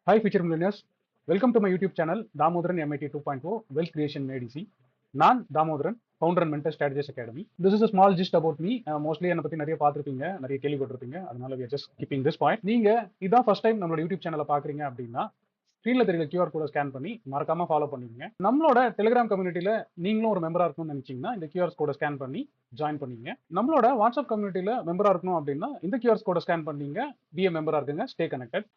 Hi, future millionaires. Welcome to my YouTube channel, Damodaran MIT 2.0 Wealth Creation ADC. நான் Damodaran, founder and mentor strategies academy. This is a small gist about me. Mostly என்னை பற்றி நிறைய பார்த்துருப்பீங்க, நிறைய கேள்விப்பட்டிருப்பீங்க. அதனால we are just keeping this point. நீங்க இதான் ஃபர்ஸ்ட் டைம் நம்மளோட யூடியூப் சேனலை பார்க்குறீங்க அப்படின்னா ஸ்க்ரீனில் தெரியல QR கோடை ஸ்கேன் பண்ணி மறக்காம ஃபாலோ பண்ணிக்கங்க. நம்மளோட டெலிகிராம் கம்யூனிட்டியில் நீங்களும் ஒரு மெம்பராக இருக்கணும்னு நினைச்சீங்கன்னா இந்த QR கோடை ஸ்கேன் பண்ணி ஜாயின் பண்ணிங்க. நம்மளோட வாட்ஸ்அப் கம்யூனிட்டியில் மெம்பராக இருக்கணும் அப்படின்னா இந்த QR கோடை ஸ்கேன் பண்ணீங்க, பிஏ மெம்பராக இருக்குங்க, stay connected.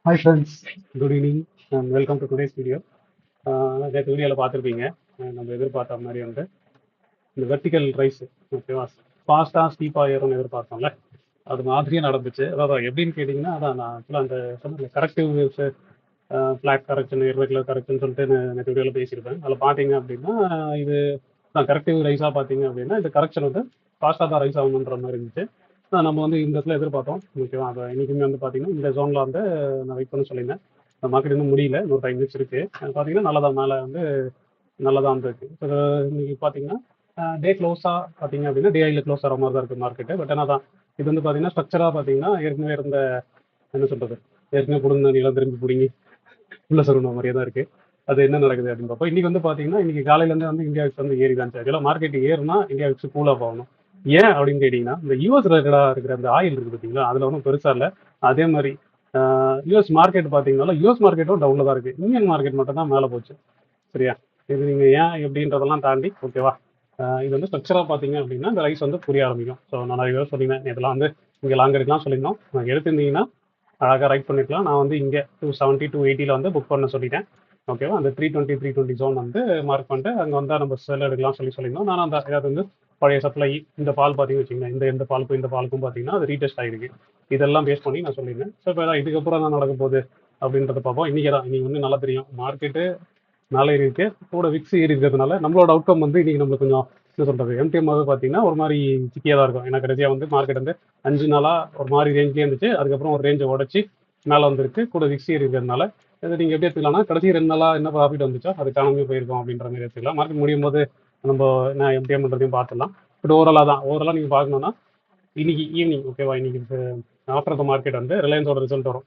Hi friends, good evening and welcome to today's video. நேற்று வீடியோவில் பார்த்துருப்பீங்க, நம்ம எதிர்பார்த்த மாதிரி வந்து இந்த வெர்டிக்கல் ரைஸ் ஓகேவா, ஃபாஸ்ட்டாக ஸ்டீப்பாக ஏறும்னு எதிர்பார்த்தோம்ல, அது மாதிரியே நடந்துச்சு. அதான் எப்படின்னு கேட்டிங்கன்னா, அதான் நான் ஆக்சுவலாக அந்த சொன்ன corrective waves, flat correction, irregular correction சொல்லிட்டு நேற்று வீடியோவில் பேசியிருப்பேன். அதில் பார்த்தீங்க அப்படின்னா இது நான் கரெக்டிவ் ரைஸாக பார்த்தீங்க அப்படின்னா இந்த கரெக்ஷன் வந்து ஃபாஸ்ட்டாக தான் ரைஸ் ஆகணுன்ற மாதிரி இருந்துச்சு. நம்ம வந்து இந்த இடத்துல எதிர்பார்த்தோம் ஓகேவா. அதை இன்றைக்குமே வந்து பார்த்தீங்கன்னா இந்த ஜோனில் வந்து நான் வெயிட் பண்ண சொல்லியிருந்தேன். மார்க்கெட் இன்னும் முடியல, இன்னொரு 5 மினிட்ஸ் இருக்குது. பார்த்தீங்கன்னா நல்லதான், மேலே வந்து நல்லதான் வந்துருக்கு. இப்போ இன்னைக்கு பார்த்தீங்கன்னா டே க்ளோஸாக பார்த்தீங்க அப்படின்னா டே ஐயில் க்ளோஸ் ஆகிற மாதிரி தான் இருக்குது மார்க்கெட்டு. பட் ஆனால் தான் இது வந்து பார்த்தீங்கன்னா ஸ்ட்ரக்சராக பார்த்தீங்கன்னா ஏற்கனவே இருந்த என்ன சொல்கிறது, ஏற்கனவே பிடுங்க நிலம் திரும்பி பிடிங்கி உள்ள சொருகின மாதிரியே தான் இருக்குது. அது என்ன நடக்குது அப்படின்னு பார்ப்போம். இன்றைக்கி வந்து பார்த்தீங்கன்னா இன்றைக்கி காலையிலேருந்து வந்து இந்தியா விக்ஸ் வந்து ஏறி தான் சார். இதெல்லாம் மார்க்கெட் ஏறுனா இந்தியா விக்ஸ் கூலாக போகணும். ஏன் அப்படின்னு கேட்டிங்கன்னா இந்த யூஎஸ் ரிலேட்டடாக இருக்கிற அந்த ஆயில் இருக்குது பார்த்தீங்களா, அதில் ஒன்றும் பெருசாக இல்லை. அதே மாதிரி யூஎஸ் மார்க்கெட் பார்த்தீங்கன்னா யூஎஸ் மார்க்கெட்டும் டவுனில் தான் இருக்குது, இந்தியன் மார்க்கெட் மட்டும் தான் மேலே போச்சு. சரியா, இது நீங்கள் ஏன் எப்படின்றதெல்லாம் தாண்டி ஓகேவா. இது வந்து ஸ்ட்ரக்சராக பார்த்தீங்க அப்படின்னா இந்த ரைஸ் வந்து புரிய ஆரம்பிக்கும். ஸோ நான் நிறைய பேர் சொல்லியிருந்தேன், இதெல்லாம் வந்து இங்கே லாங் எடுக்கலாம் சொல்லியிருந்தோம். எடுத்திருந்தீங்கன்னா அழகாக ரைட் பண்ணிக்கலாம். நான் வந்து இங்கே 270 280 வந்து புக் பண்ண சொல்லிட்டேன் ஓகேவா. அந்த 320 320 ஜோன் வந்து மார்க் பண்ணிட்டு அங்கே வந்தால் நம்ம செல் எடுக்கலாம் சொல்லியிருந்தோம். நான் அந்த அதாவது வந்து பழைய சப்ளை இந்த பால் பார்த்தீங்கன்னு வச்சுக்கோங்க, இந்த பாலுக்கும் இந்த பாலுக்கும் பார்த்தீங்கன்னா அது ரீடெஸ்ட் ஆகிருக்கு. இதெல்லாம் பேஸ் பண்ணி நான் சொல்லியிருந்தேன். ஸோ இப்போ இதுக்கப்புறம் தான் நடக்க போகுது அப்படின்றத பார்ப்போம். இன்றைக்கி தான் இன்றைக்கி வந்து நல்லா தெரியும், மார்க்கெட்டு நாளை இருக்கு கூட விக்ஸ் ஏறி இருக்கிறதுனால நம்மளோட அவுட்கம் வந்து இன்றைக்கி நம்மளுக்கு கொஞ்சம் என்ன சொல்கிறது, எம்டிஎம்மாக பார்த்தீங்கன்னா ஒரு மாதிரி சிக்கியாக தான் இருக்கும். ஏன்னா கடைசியாக வந்து மார்க்கெட் வந்து 5 நாளாக ஒரு மாதிரி ரேஞ்ச்லேயே இருந்துச்சு, அதுக்கப்புறம் ஒரு ரேஞ்சை உடச்சி மேலே வந்துருக்கு கூட விக்ஸ் ஏறி இருக்கிறதுனால. இது நீங்கள் எப்படி எடுத்துக்கலாம்னா கடைசி 2 நாளாக என்ன ப்ராஃபிட் வந்துச்சோ அது காணாமே போயிருக்கும் அப்படின்ற மாதிரி எடுத்துக்கலாம். மார்க்கெட் முடியும் போது நம்ம என்ன எம்டிஎம் பண்ணுறதையும் பார்த்துடலாம். பட் ஓவராலாக நீங்கள் பார்க்கணுன்னா இன்னைக்கு ஈவினிங் ஓகேவா, இன்னைக்கு ஆஃப்டர் த மார்க்கெட் வந்து ரிலையன்ஸோட ரிசல்ட் வரும்.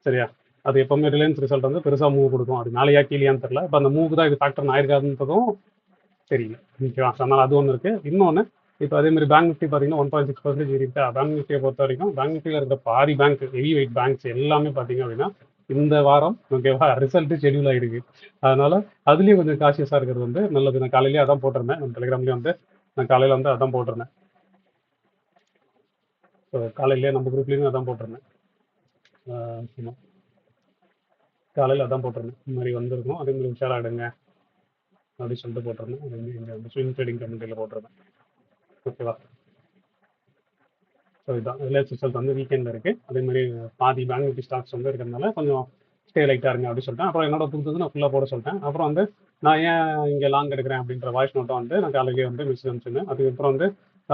சரியா, அது எப்பவுமே ரிலையன்ஸ் ரிசல்ட் வந்து பெருசாக மூவ் கொடுக்கும். அது மேலேயா கீழேயான்னு தெரியல. இப்போ அந்த மூவுக்கு தான் இது ஃபேக்டர் ஆயிருக்காதுன்றதும் தெரியல ஓகேவா. அதனால் அது ஒன்று இருக்குது. இன்னொன்று இப்போ அதே மாதிரி பேங்க் நிஃப்டி பார்த்தீங்கன்னா 1.6% இருக்கா. பேங்க் நிஃப்டியை பொறுத்த வரைக்கும் பேங்க் நிஃப்டியில் இருக்கிற பாதி பேங்க், ஹெவி வெயிட் பேங்க்ஸ் எல்லாமே பார்த்தீங்க அப்படின்னா இந்த வாரம் ஓகேவா ரிசல்ட்டு ஷெடியூல் ஆகிருக்கு. அதனால் அதுலேயும் கொஞ்சம் காஷியஸாக இருக்கிறது வந்து நல்லது. நான் காலையிலேயே அதான் போட்டிருந்தேன், நம்ம டெலிகிராம்லேயும் வந்து நான் காலையில் வந்து அதான் போட்டிருந்தேன். ஸோ காலையிலேயே நம்ம குரூப்லேயும் அதான் போட்டிருந்தேன். ஆமாம், காலையில் அதான் போட்டிருந்தேன். இந்த மாதிரி வந்திருக்கும், அதே மாதிரி உஷாராகிடுங்க அப்படின்னு சொல்லிட்டு போட்டிருந்தேன். அதே மாதிரி இங்கே வந்து ஸ்விங் ட்ரேடிங் கம்யூனிட்டியில் போட்டிருந்தேன் ஓகேவா. ஸோ இதுதான் ரிலையன்ஸ் ரிசல்ட் வந்து வீக்கெண்டில் இருக்குது. அதே மாதிரி பாதி பேங்க் நிஃப்டி ஸ்டாக்ஸ் வந்து இருக்கிறதுனால கொஞ்சம் ஸ்டே லைட்டாக இருங்க அப்படின்னு சொல்லிட்டேன். அப்புறம் என்னோட புதுசு நான் ஃபுல்லாக போட சொல்லிட்டேன். அப்புறம் வந்து நான் ஏன் இங்கே லாங் எடுக்கிறேன் அப்படின்ற வாய்ஸ் நோட்டை வந்து நான் காலையிலேயே வந்து மெசேஜ் அனுப்பிச்சிருந்தேன். அதுக்கப்புறம் வந்து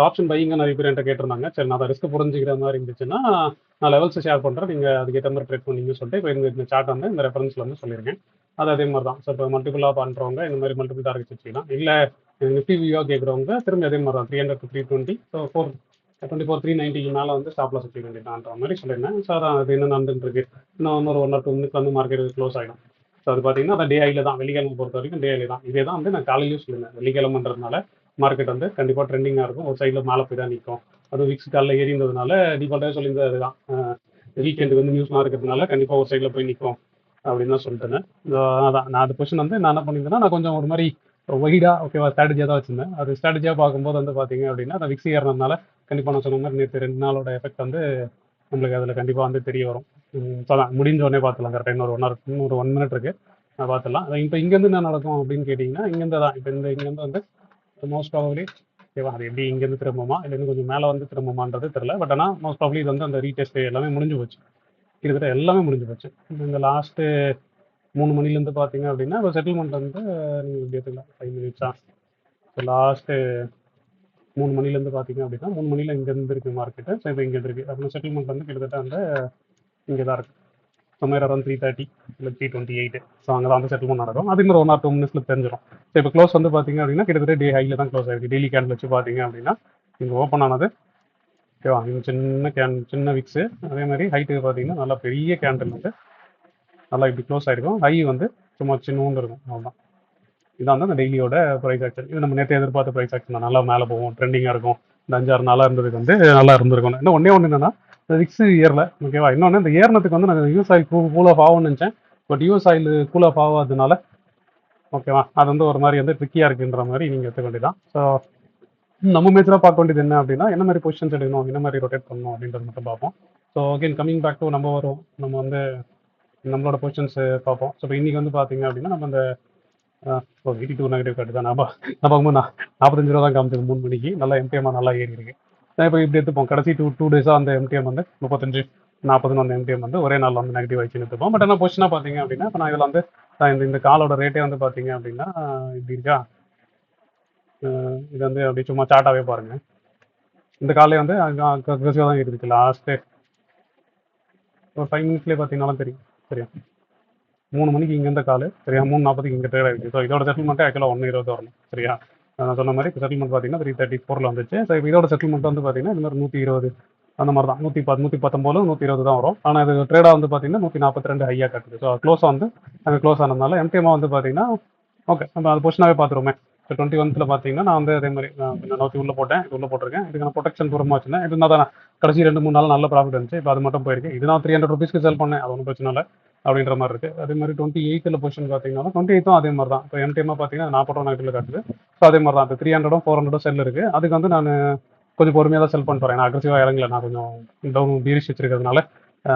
ஆப்ஷன் பையிங்க நிறைய பேர் என்கிட்ட கேட்டிருந்தாங்க. சரி, நான் அதை ரிஸ்க் புரிஞ்சுக்கிற மாதிரி இருந்துச்சுன்னா நான் லெவல்ஸ் ஷேர் பண்ணுறேன், நீங்கள் அதுக்கேற்ற மாதிரி ட்ரேட் பண்ணிங்கன்னு சொல்லிட்டு இப்போ இந்த சார்ட் வந்து இந்த ரெஃபரன்ஸில் வந்து சொல்லியிருக்கேன். அது அதே மாதிரி தான். ஸோ இப்போ மல்டிபிளாக பண்ணுறவங்க இந்த மாதிரி மல்டிபிள் டார்கெட்ஸ் வச்சுக்கலாம். இல்லை நிஃப்டி வியூவாக கேட்குறவங்க திரும்பி அதே மாதிரி தான் 300 to 320, ஸோ 424 390 மேலே வந்து ஸ்டாப் லாஸ் வச்சுக்க வேண்டியதான்ற மாதிரி சொல்லியிருந்தேன். ஸோ அதான் அது என்ன நடந்துருக்கு. இன்னும் ஒரு 1 or 2 மினிட்ஸ் வந்து மார்க்கெட் க்ளோஸ் ஆகிடும். ஸோ அது பார்த்தீங்கன்னா அந்த டே ஐயில் தான், வெள்ளிக்கிழமை பொறுத்த வரைக்கும் டே ஐயில் தான். இதே தான் வந்து நான் காலையிலேயும் சொல்லியிருந்தேன், வெள்ளிக்கிழமைன்றதுனால மார்க்கெட் வந்து கண்டிப்பாக ட்ரெண்டிங்காக இருக்கும், ஒரு சைடில் மேலே போய் தான் நிற்கும். அது விக்ஸ் காலில் ஏறிந்ததுனால டிஃபால்ட்டாக சொல்லியிருந்தது அதுதான். வீக்கெண்டுக்கு வந்து நியூஸ்லாம் இருக்கிறதுனால கண்டிப்பாக ஒரு சைடில் போய் நிற்கும் அப்படின்னு தான் சொல்லிட்டேன். அதான் நான் அந்த கொஸ்டின் வந்து நான் என்ன பண்ணியிருந்தேன்னா நான் கொஞ்சம் ஒரு மாதிரி வைடாக ஓகேவா ஸ்ட்ராட்டஜியாக தான் வச்சுருந்தேன். அது ஸ்ட்ராட்டஜியாக பார்க்கும்போது வந்து பார்த்தீங்க அப்படின்னா அந்த விக்ஸ் ஏறினதுனால கண்டிப்பாக நான் சொன்ன மாதிரி நேற்று 2 நாளோட எஃபெக்ட் வந்து நம்மளுக்கு அதில் கண்டிப்பாக வந்து தெரிய வரும். ஸோ அதான் முடிஞ்ச உடனே பார்த்துலாம். கரெக்டாக இன்னொரு 1 மினிட் இருக்குது, நான் பார்த்துலாம். இப்போ இங்கேருந்து என்ன நடக்கும் அப்படின்னு கேட்டிங்கன்னா இங்கேருந்து தான் இப்போ இங்கேருந்து வந்து மோஸ்ட் ப்ராபப்ளி ஓகேவா, அது எப்படி இங்கேருந்து திரும்புமா இல்லை இன்னும் கொஞ்சம் மேலே வந்து திரும்புமான்றது தெரியல. பட் ஆனால் மோஸ்ட் ப்ராபப்ளி இது வந்து அந்த ரீடெஸ்ட் எல்லாமே முடிஞ்சு போச்சு, கிட்டத்தட்ட எல்லாமே முடிஞ்சு போச்சு. இந்த லாஸ்ட்டு 3 மணிலேருந்து பார்த்தீங்க அப்படின்னா இப்போ செட்டில்மெண்ட் வந்து நீங்கள் எப்படி எடுத்துக்கலாம் 5 மினிட்ஸா. இப்போ லாஸ்ட்டு 3 மணிலேருந்து பார்த்தீங்க அப்படின்னா 3 மணியில் இங்கேருந்து இருக்குது மார்க்கெட்டு. ஸோ இப்போ இங்கே இருக்குது. அப்புறம் செட்டில்மெண்ட் வந்து கிட்டத்தட்ட வந்து இங்கே தான் இருக்குது, சமையல் அரௌண்ட் 330 இல்லை 328. ஸோ அங்கே தான் வந்து செட்டில்மெண்ட் நடக்கும். அது இன்னொரு 1 or 2 மினிட்ஸில் தெரிஞ்சிடும். ஸோ இப்போ க்ளோஸ் வந்து பார்த்தீங்க அப்படின்னா கிட்டத்தட்ட டே ஹையில் தான் க்ளோஸ் ஆகிருக்கு. டெய்லி கேண்டில் வச்சு பார்த்தீங்க அப்படின்னா இங்கே ஓப்பன் ஆனது ஓகேவா, இங்கே சின்ன விக்ஸு, அதே மாதிரி ஹைட்டு பார்த்தீங்கன்னா நல்லா பெரிய கேண்டில் வந்து நல்லா இப்படி க்ளோஸ் ஆகிருக்கும். ஹை வந்து சும்மா சின்னூண்டு இருக்கும், அவ்வளோதான். இதான் வந்து அந்த டெய்லியோட ப்ரைஸ் ஆக்ஷன். இது நம்ம நேற்று எதிர்பார்த்த ப்ரைஸ் ஆக்ஷன் தான். நல்லா மேலே போகும், ட்ரெண்டிங்காக இருக்கும். இந்த 5-6 நாளாக இருந்ததுக்கு வந்து நல்லா இருந்திருக்கும். இன்னும் ஒன்றே ஒன்று என்னன்னா, விக்ஸ் ஏறல, ஓகேவா. இன்னொன்று இந்த ஏறினதுக்கு வந்து நான் யூஎஸ் ஆயில் கூல் ஆஃப் ஆகும்னு நினச்சேன். But US oil cool off ஆகாததுனால, ஓகேவா, அது வந்து ஒரு மாதிரி வந்து ட்ரிக்கியாக இருக்குன்ற மாதிரி நீங்கள் எடுத்துக்க வேண்டியதான். ஸோ நம்ம மேஜராக பார்க்க வேண்டியது என்ன அப்படின்னா, என்ன மாதிரி பொசிஷன்ஸ் எடுக்கணும், என்ன மாதிரி ரொட்டேட் பண்ணணும் அப்படின்றது மட்டும் பார்ப்போம். So again coming back to நம்ம வரும், நம்ம வந்து நம்மளோட பொசிஷன்ஸ் பார்ப்போம். ஸோ இப்போ இன்றைக்கி வந்து பார்த்தீங்க அப்படின்னா நம்ம இந்த 82 நெகட்டிவ் காட்டு தான். நான் பார்க்கும்போது 45 ரூபா தான் காமிச்சது 3 மணிக்கு. நல்லா எம்டிஎம்மாக நல்லா ஏறி இருக்கு. இப்போ இப்படி எடுத்துப்போம். கடைசி டூ டேஸாக அந்த எம்டிஎம் வந்து 35 40 அந்த எம்டிஎம் வந்து ஒரே நாளில் வந்து நெகட்டிவ் ஆயிடுச்சுன்னு எடுத்துப்போம். பட் என்ன பொசிஷனாக பார்த்தீங்க அப்படின்னா, இப்போ நான் இதில் வந்து இந்த காலோட ரேட்டே வந்து பார்த்தீங்க அப்படின்னா இப்படி இருக்கா. இது வந்து அப்படி சும்மா சார்ட்டாகவே பாருங்கள். இந்த காலையே வந்து அக்ரெசிவாக தான் இருக்குது. லாஸ்ட்டு ஒரு 5 மினிட்ஸ்லேயே பார்த்தீங்கன்னாலும் தெரியும். சரியா, 3 மணிக்கு இங்கேருந்த கால், சரியா, 3:40க்கு இங்கே ட்ரேட் ஆகிருக்கு. ஸோ இதோட செட்டில்மெண்ட்டே ஆக்சுவலாக 1:20 வரணும். சரியா, நான் சொன்ன மாதிரி இப்போ செட்டில்மெண்ட் பார்த்தீங்கன்னா 334 வந்துச்சு. ஸோ இப்போ இதோட செட்டில்மெண்ட் வந்து பார்த்தீங்கன்னா இந்த மாதிரி 120 அந்த மாதிரி தான். 119 120 தான் வரும். ஆனால் இது ட்ரேடாக வந்து பார்த்தீங்கன்னா 142 ஹையாக காட்டுது. ஸோ க்ளோஸாக வந்து அங்கே க்ளோஸ் ஆனதுனால எம்டிஎம்மாக வந்து பார்த்தீங்கன்னா ஓகே நம்ம அது பொசிஷனாகவே பார்த்துருவோமே. இப்போ 21 பார்த்தீங்கன்னா நான் வந்து அதே மாதிரி நான் நோக்கி உள்ளே போட்டேன், இது உள்ளே போட்டிருக்கேன். இதுக்கு நான் ப்ரொடெக்ஷன் தூரமாக வச்சுருந்தேன். இது இருந்தால் தான் கடைசி 2-3 நாள் நல்ல ப்ராஃபிட் இருந்துச்சு. இப்போ அது மட்டும் போயிருக்கு. இது நான் 300 ருபீஸ்க்கு செல் பண்ணேன், அது ஒன்றும் பிரச்சனை இல்லை அப்படின்ற மாதிரி இருக்குது. அதே மாதிரி 28 பொசிஷன் பார்த்தீங்கன்னா 28 அதே மாதிரி தான். இப்போ எம்டிஎம்மாக பார்த்தீங்கன்னா 40 நெகட்டிவ்ல காட்டுது. ஸோ அதே மாதிரி தான் இப்போ 300 400 செல் இருக்குது. அதுக்கு வந்து நான் கொஞ்சம் பொறுமையாக தான் செல் பண்ணிட்டு வரேன். நான் அக்ரெசிவாக இறங்கல, நான் கொஞ்சம் டவுன் பீரிஷ் வச்சிருக்கிறதுனால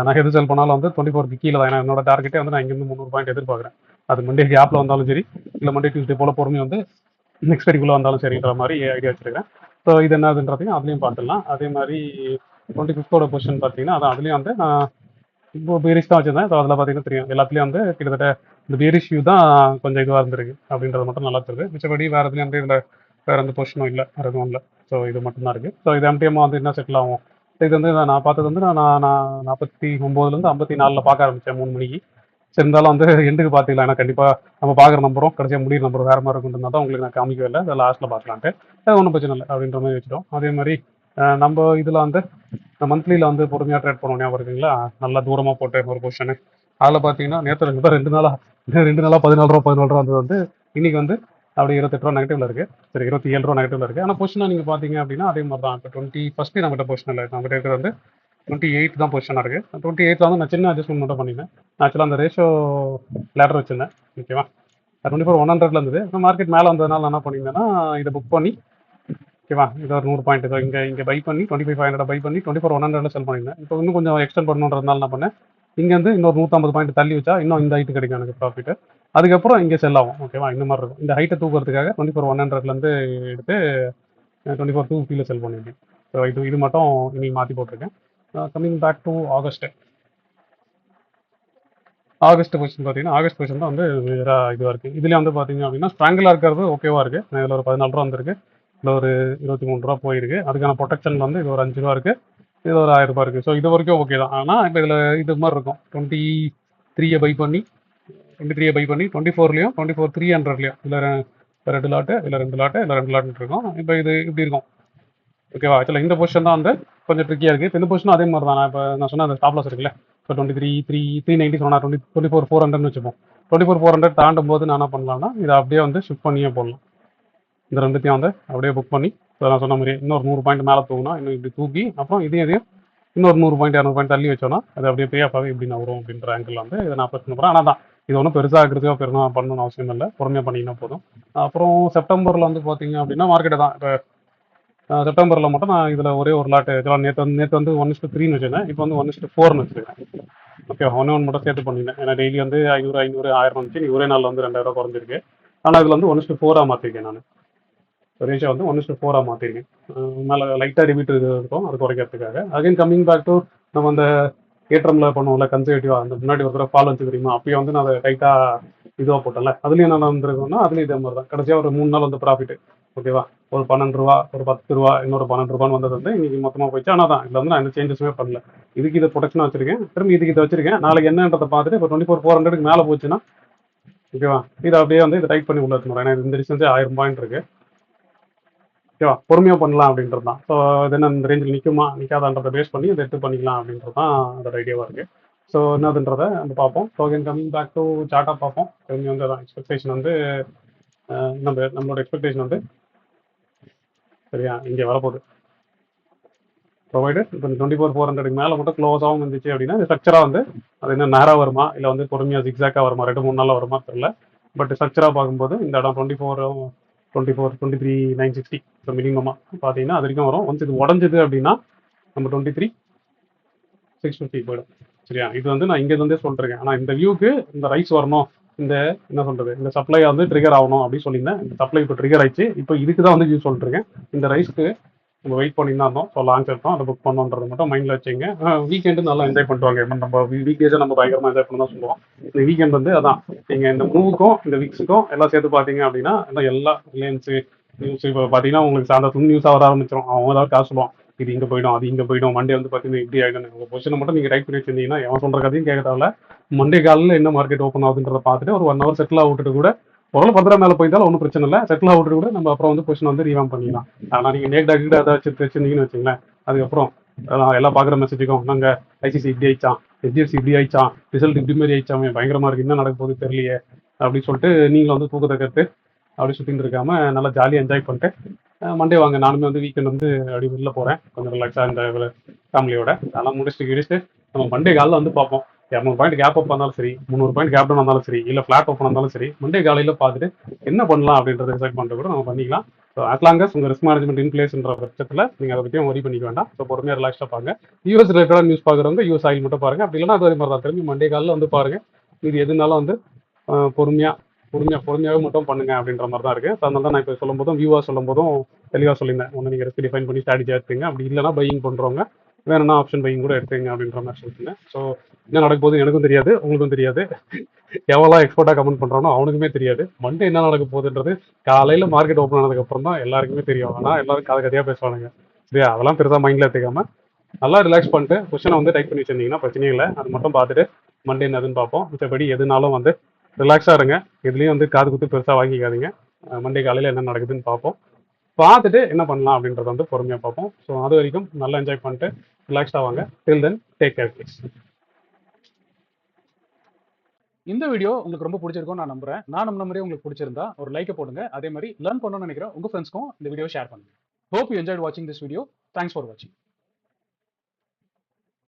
நான் எது செல் பண்ணாலும் வந்து 24க்கு கீழே தான். ஏன்னா என்னோட டார்கெட்டே வந்து நான் இங்கேருந்து 300 பாயிண்ட் எதிர்பார்க்குறேன். அது மண்டே கேப்பில் வந்தாலும் சரி, இல்லை மண்டே டியூஸ்டே போல் பொறுமை வந்து நெக்ஸ்ட் வரைக்குள்ளே வந்தாலும் சரின்ற மாதிரி ஐடியா வச்சிருக்கேன். ஸோ இது என்னதுன்றதையும் அதுலேயும் பார்த்துடலாம். அதே மாதிரி 25 பொசிஷன் பார்த்தீங்கன்னா அதான் அதுலேயும் வந்து நான் இப்போ பீரிஷ் தான் வச்சிருந்தேன். ஸோ அதில் பார்த்தீங்கன்னா தெரியும் எல்லாத்துலேயும் வந்து கிட்டத்தட்ட இந்த பீரிஷ் வியூ தான் கொஞ்சம் இதுவாக இருந்திருக்கு அப்படின்றது மட்டும் நல்லா தெரியுது. மிச்சபடி வேறு எதுலேயும் வந்து இதில் வேறு எந்த பொசிஷனும் இல்லை, வேறு எதுவும் இல்லை. ஸோ இது மட்டும்தான் இருக்குது. ஸோ இது எம்டிஎம்மாக வந்து என்ன செட்டில் ஆகும். இது வந்து நான் பார்த்தது வந்து நான் 49லேருந்து 54 பார்க்க ஆரம்பித்தேன் 3 மணிக்கு. சரி, இருந்தாலும் வந்து எண்டுக்கு பார்த்துக்கலாம். ஏன்னா கண்டிப்பாக நம்ம பார்க்குற நம்பரும் கடைசியாக முடிகிற நம்பரும் வேறு மாதிரி இருக்குன்றதுனால தான் உங்களுக்கு நான் காமிக்கவே இல்லை. அதை லாஸ்ட்டில் பார்க்கலான்ட்டு அது ஒன்றும் பிரச்சனை இல்லை அப்படின்ற மாதிரி வச்சுட்டோம். அதே மாதிரி நம்ம இதில் வந்து மந்த்லியில் வந்து பொறுமையாக ட்ரேட் பண்ணுவோம், ஞாபகம் இருக்குங்களா. நல்லா தூரமாக போட்டு ஒரு பொசிஷனு அதில் பார்த்தீங்கன்னா நேற்று 2 நாளாக 14 ரூபா வந்தது வந்து இன்றைக்கி வந்து அப்படி 28 ரூபா நெகட்டிவ்ல இருக்குது. சரி, 27 ரூபா நெகட்டிவ்ல இருக்குது. ஆனால் பொசிஷனாக நீங்கள் பார்த்தீங்க அப்படின்னா அதே மாதிரி தான். இப்போ 21 நம்மகிட்ட பொசிஷன் இல்லை, நம்மகிட்ட இருக்கிறது வந்து 28 தான் பொசிஷனாக இருக்குது. 28 வந்து நான் சின்ன அட்ஜஸ்ட்மெண்ட் மட்டும் பண்ணியிருந்தேன். ஆக்சுவலாக அந்த ரேஷியோ லேட்டர் வச்சுருந்தேன், ஓகேவா. 24 100ல இருந்தது. மார்க்கெட் மேலே வந்ததுனால நான் என்ன பண்ணியிருந்தேன்னா இதை புக் பண்ணி, ஓகேவா, இது ஒரு 100 பாயிண்ட் இதோ இங்கே பை பண்ணி 25,500 பை பண்ணி 24 100ல செல் பண்ணியிருந்தேன். இப்போ இன்னும் கொஞ்சம் எக்ஸ்டெண்ட் பண்ணணுன்றதுனால என்ன பண்ணேன், இங்கேருந்து இன்னொரு 150 பாயிண்ட் தள்ளி வச்சா இன்னும் இந்த ஹைட்டு கிடைக்கும் எனக்கு ப்ராஃபிட். அதுக்கப்புறம் இங்கே செல் ஆகும், ஓகேவா. இந்த மாதிரி இருக்கும். இந்த ஹைட்டை தூக்கிறதுக்காக 24 100லேருந்து எடுத்து 24 250 செல் பண்ணியிருக்கேன். ஸோ இது மட்டும் இன்னைக்கு மாற்றி போட்டிருக்கேன். Coming back to August position பார்த்தீங்கன்னா ஆகஸ்ட் பொசிஷன் தான் வந்து வேறாக இதுவாக இருக்குது. இதுலேயே வந்து பார்த்தீங்க அப்படின்னா ஸ்ட்ராங்கிளாக இருக்கிறது ஓகேவாக இருக்குது. இதில் ஒரு 14 ரூபா வந்துருக்கு, இதில் ஒரு 23 ரூபா போயிருக்கு. அதுக்கான ப்ரொடெக்ஷன் வந்து இது ஒரு 5 ரூபா இருக்குது, இது ஒரு 1000 ரூபா இருக்குது. ஸோ இது வரைக்கும் ஓகே தான். ஆனால் இப்போ இதில் இது மாதிரி இருக்கும். 23 பை பண்ணி 24லேயும் 24 300லேயும் இதில் 2 லாட்டு, இதில் 2 லாட்டு, இதில் 2 லாட்டு இருக்கும். இப்போ இது இப்படி இருக்கும், ஓகேவா. ஆக்சுவலாக இந்த பொசிஷன் தான் வந்து கொஞ்சம் ட்ரிக்கியாக இருக்குது. இப்போ இந்த பொசிஷனும் அதே மாதிரி தான். நான் இப்போ நான் சொன்ன அந்த ஸ்டாப் லாஸ் இருக்குல்ல, இப்போ 390 சொன்னால் 24 400ன்னு வச்சுப்போம். 24 400 தாண்டும் போது நான் என்ன பண்ணலாம்னா இதை அப்படியே வந்து ஷிஃப்ட் பண்ணியே போடலாம். இந்த ரெண்டுத்தையும் வந்து அப்படியே புக் பண்ணி, இப்போ நான் சொன்ன மாதிரி இன்னொரு 100 பாயிண்ட் மேலே தூங்கினா இன்னும் இப்படி தூக்கி அப்புறம் இதையும் இன்னொரு 100 பாயிண்ட் 200 பாயிண்ட் தள்ளி வச்சோன்னா அது அப்படியே பே ஆஃப் ஆகி இப்படி நான் வரும் அப்படின்ற ஆங்கிள் வந்து இதை நான் ப்ரெஸ் பண்ணுறேன். ஆனால் தான் இது ஒன்றும் பெருசாக இருக்கிறதுக்கோ பண்ணணும்னு அவசியம் இல்லை, பொறுமையாக பண்ணிங்கன்னா போதும். அப்புறம் செப்டம்பரில் வந்து பார்த்தீங்க அப்படின்னா மார்க்கெட்டை தான் இப்போ செப்டம்பரில் மட்டும் நான் இதில் ஒரே ஒரு லாட்டு நேற்று வந்து 1:3ன்னு வச்சுருந்தேன். இப்போ வந்து 1:4ன்னு வச்சுருக்கேன், ஓகே. ஒன்று மட்டும் சேர்த்து பண்ணிட்டேன். ஏன்னா டெய்லி வந்து 500 1000 வந்துச்சு. நீ ஒரே நாளில் வந்து 2000 குறைஞ்சிருக்கு. ஆனால் இதில் வந்து 1:4 மாற்றிருக்கேன். நான் ரேஷியோ வந்து 1:4 மாற்றிருக்கேன். மேலே லைட்டாக ரிபீட் இருக்கும், அது குறைக்கிறதுக்காக. அகைன் கம்மிங் பேக் டு நம்ம அந்த ஏற்றமில் பண்ணுவோம்ல கன்சர்வேட்டிவாக, அந்த முன்னாடி ஒரு தடவை ஃபால் வச்சு தெரியுமா, அப்பயும் வந்து நான் அதை டைட்டாக இதுவாக போட்டேன்ல, அதுலேயும் என்ன நடந்திருக்குன்னா அதுலேயும் இதே மாதிரி தான். கடைசியாக ஒரு 3 நாள் வந்து ப்ராஃபிட், ஓகேவா. ஒரு 12 ரூபா, ஒரு 10 ரூபா, இன்னொரு 12 ரூபான்னு வந்தது வந்து இன்னைக்கு மொத்தமாக போயிடுச்சு. ஆனால் தான் இதில் வந்து நான் எந்த சேஞ்சஸுமே பண்ணல. இதுக்கு இதை ப்ரொடெக்ஷனாக வச்சிருக்கேன், திரும்பி இதுக்கு இதை வச்சிருக்கேன். நாளைக்கு என்னன்றதை பார்த்துட்டு இப்போ 24 400க்கு மேலே போச்சுன்னா, ஓகேவா, இதை அப்படியே வந்து இதை டைப் பண்ணி உள்ள எடுத்துன்னு வரேன். ஏன்னா இந்த டிஸ்டன்ஸே 1000 பாயிண்ட் இருக்குது, ஓகேவா. பொறுமையாக பண்ணலாம் அப்படின்றது தான். ஸோ இது என்ன இந்த ரேஞ்சில் நிற்குமா நிற்காதான்றதை பேஸ் பண்ணி இதை எடுத்து பண்ணிக்கலாம் அப்படின்றது தான் அதோட ஐடியாவாக இருக்குது. ஸோ என்னதுன்றதை நம்ம பார்ப்போம். So again coming back to சார்ட்டாக பார்ப்போம். திரும்பி வந்து அதான் எக்ஸ்பெக்டேஷன் வந்து நம்மளோட எக்ஸ்பெக்டேஷன் வந்து சரியா இங்கே வரப்போகுது. ப்ரொவைடட் இப்போ 24,400 மேலே மட்டும் க்ளோஸ் ஆகும் இருந்துச்சு அப்படின்னா ஸ்ட்ரக்சராக வந்து அது என்ன நேராக வருமா இல்லை வந்து பொறுமையாக ஜிக்ஸாக்காக வருமா 2-3 நாளில் வருமா தெரியல. பட் ஸ்ட்ரக்சராக பார்க்கும்போது இந்த இடம் 23,960 ஸோ மினிமமாக பார்த்தீங்கன்னா அது வரைக்கும் வரும். ஒன்ஸ் இது உடஞ்சிது அப்படின்னா நம்ம 23,650 போயிடும். சரியா இது வந்து நான் இங்கேருந்தே சொல்லிருக்கேன். ஆனால் இந்த வியூக்கு இந்த ரைஸ் வரணும், இந்த என்ன சொல்றது இந்த சப்ளை வந்து ட்ரிகர் ஆகணும் அப்படின்னு சொல்லியிருந்தேன். இந்த சப்ளை இப்போ ட்ரிகர் ஆயிடுச்சு. இப்போ இதுக்கு தான் வந்து வியூ சொல்லிருக்கேன். இந்த ரைஸ்க்கு நம்ம வெயிட் பண்ணி தான் இருந்தோம். ஸோ லான்ச் எடுத்தோம், அதை புக் பண்ணோன்றது மட்டும் மைண்டில் வச்சுங்க. வீக்கெண்டு நல்லா என்ஜாய் பண்ணுவாங்க. நம்ம வீக்கேஜை நம்ம பயங்கரமாக என்ஜாய் பண்ண தான் சொல்லுவோம். இந்த வீக்கெண்ட் வந்து அதான் நீங்கள் இந்த மூவுக்கும் இந்த வீக்ஸுக்கும் எல்லாம் சேர்த்து பார்த்தீங்க அப்படின்னா எல்லா ரிலையன்ஸு நியூஸ் இப்போ பார்த்தீங்கன்னா உங்களுக்கு சாயந்தரத்துல நியூஸாக வர ஆரம்பிச்சிடும். அவங்க ஏதாவது காசு சொல்லுவான், இது இங்கே போயிடும் அது இங்கே போயிடும், மண்டே வந்து பார்த்தீங்கன்னா இப்படி ஆகிடும். உங்கள் பொசிஷனை மட்டும் நீங்கள் டைப் பண்ணி வச்சிருந்தீங்கன்னா எவன் சொல்கிற கதையும் கேட்க தேவையில்ல. மண்டே காலையில் என்ன மார்க்கெட் ஓப்பன் ஆகுதுன்றதை பார்த்துட்டு ஒரு 1 hour செட்டில் ஆகிட்டு கூட ஓரளவு 10 மேலே போயிட்டாலும் ஒன்றும் பிரச்சனை இல்லை. செட்டில் ஆகிட்டு கூட நம்ம அப்புறம் வந்து பொசிஷன் வந்து ரீவாம் பண்ணிக்கலாம். ஆனால் நீங்கள் நேக்டா கிட்ட ஏதாச்சும் வச்சிருந்தீங்கன்னு வச்சுங்களேன், அதுக்கப்புறம் எல்லாம் பார்க்குற மெசேஜுக்கும் நாங்கள் ஐசிசி இப்படி ஆயிடுச்சான், ஹெச்டிஎஃப்சி இப்படி ஆயிடுச்சான், ரிசல்ட் இப்படி மாதிரி ஆயிடுச்சாமே பயங்கரமாக இருக்குது, என்ன நடக்க போகுது தெரியலையே அப்படின்னு சொல்லிட்டு நீங்களும் வந்து தூக்கத்தை கட்டு அப்படி சுற்றிட்டு இருக்காம நல்லா ஜாலியாக என்ஜாய் பண்ணிட்டு மண்டே வாங்க. நானுமே வந்து வீக்கெண்ட் வந்து அப்படி வெளில போகிறேன் கொஞ்சம் ரிலாக்ஸாக இந்த ஃபேமிலியோட. அதெல்லாம் முடிச்சுட்டு நம்ம மண்டே காலையில் வந்து பார்ப்போம். 200 பாயிண்ட் கேப் அப் வந்தாலும் சரி, 300 பாயிண்ட் கேப் டவுன் வந்தாலும் சரி, இல்லை ஃபிளாட் ஓப்பன் வந்தாலும் சரி, மண்டே காலையில் பார்த்துட்டு என்ன பண்ணலாம் அப்படின்றத டிசைட் பண்ணுறது கூட நம்ம பண்ணிக்கலாம். ஸோ அட் லாங்கஸ் உங்கள் ரிஸ்க் மேனேஜ்மெண்ட் இன் பிளேஸ்ன்ற பட்சத்தில் நீங்கள் அதை பற்றியும் ஒரி பண்ணிக்க வேண்டாம். ஸோ பொறுமையாக ரிலாக்ஸாக பாருங்க. யூஎஸ் ரிலேட்டடாக நியூஸ் பார்க்குறவங்க யூஎஸ் ஆயில் மட்டும் பாருங்க. அப்படி இல்லைன்னா அது மாதிரி தான் திரும்பி மண்டே காலையில் வந்து பாருங்க. இது எதுனாலும் வந்து பொறுமையாகவே மட்டும் பண்ணுங்க அப்படின்ற மாதிரி தான் இருக்குது. ஸோ அதனால தான் நான் இப்போ சொல்லும் போதும் வியூவாக சொல்லும் போதும் தெளிவாக சொல்லியிருந்தேன். ஒன்று நீங்கள் ரிஸ்க் டிஃபைன் பண்ணி ஸ்ட்ராட்டஜி எடுத்துங்க, அப்படி இல்லைனா பையிங் பண்ணுறவங்க வேணும்னா ஆப்ஷன் பையிங் கூட எடுத்துங்க அப்படின்ற மாதிரி சொல்லியிருந்தேன். ஸோ என்ன நடக்க போகுது எனக்கும் தெரியாது, உங்களுக்கும் தெரியாது. எவ்வளோ எக்ஸ்போர்ட்டாக கமெண்ட் பண்ணுறானோ அவனுக்குமே தெரியாது. மண்டே என்ன நடக்க போகுதுன்றது காலையில் மார்க்கெட் ஓப்பன் ஆனதுக்கப்புறம் தான் எல்லாருக்குமே தெரியும். ஆனால் எல்லாரும் கதையாக பேசுவானுங்க. சரியா அதெல்லாம் பெருசாக மைண்டில் எடுத்துக்காம நல்லா ரிலாக்ஸ் பண்ணிட்டு கொஸ்டினை வந்து டைப் பண்ணி வச்சிருந்தீங்கன்னா பிரச்சனையும் இல்லை. அது மட்டும் பார்த்துட்டு மண்டே என்னதுன்னு பார்ப்போம். மிச்சபடி எதுனாலும் வந்து ரிலாக்ஸாக இருங்க. இதுலேயும் வந்து காது குத்து பெருசாக வாங்கிக்காதீங்க. மண்டே காலையில் என்ன நடக்குதுன்னு பார்ப்போம். பார்த்துட்டு என்ன பண்ணலாம் அப்படின்றத வந்து பொறுமையாக பார்ப்போம். ஸோ அது வரைக்கும் நல்லா என்ஜாய் பண்ணிட்டு ரிலாக்ஸ்டாக வாங்க. டில் தென் டேக் கேர் ப்ளீஸ். இந்த வீடியோ உங்களுக்கு ரொம்ப பிடிச்சிருக்கும் நான் நம்புறேன். நான் நம்ம மாதிரியே உங்களுக்கு பிடிச்சிருந்தா ஒரு லைக்கை போடுங்க. அதே மாதிரி லேர்ன் பண்ணணும்னு நினைக்கிறேன் உங்கள் ஃப்ரெண்ட்ஸ்க்கும் இந்த வீடியோ ஷேர் பண்ணுங்க. ஹோப் யூ என்ஜாய்ட் வாட்சிங் திஸ் வீடியோ. தேங்க்ஸ் ஃபார் வாட்சிங்.